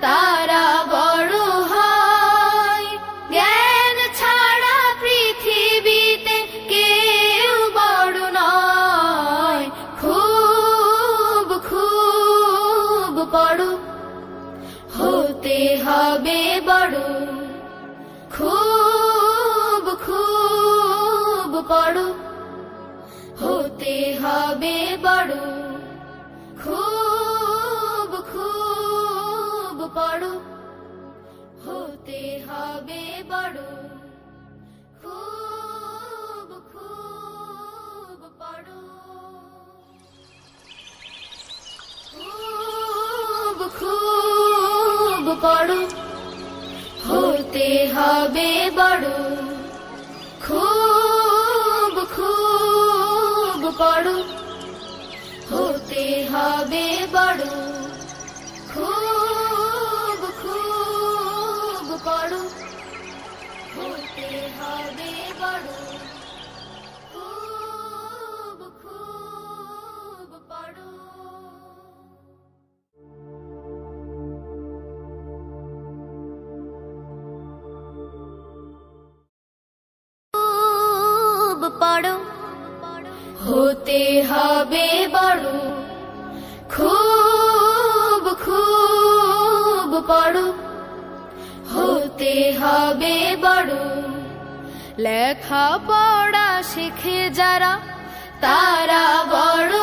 তারা বড় হয়। জ্ঞান ছাড়া পৃথিবীতে কেউ বড় নয়। খুব খুব পড়ো, হতে হবে বড়। খুব খুব পড়ো, হতে হবে বড়। খুব খুব পড়ো, হতে হবে বড়। খুব খুব পড়ো, খুব খুব পড়ো, হতে হবে বড়। খুব খুব পড়ো, হতে হবে বড়। খুব খুব পড়ো, হতে হবে বড়। খুব খুব পড়ো। খুব পড়ো, হতে হবে বড়। খুব খুব পড়ো, হতে হবে বড়। লেখা পড়া শিখে যারা, তারা বড়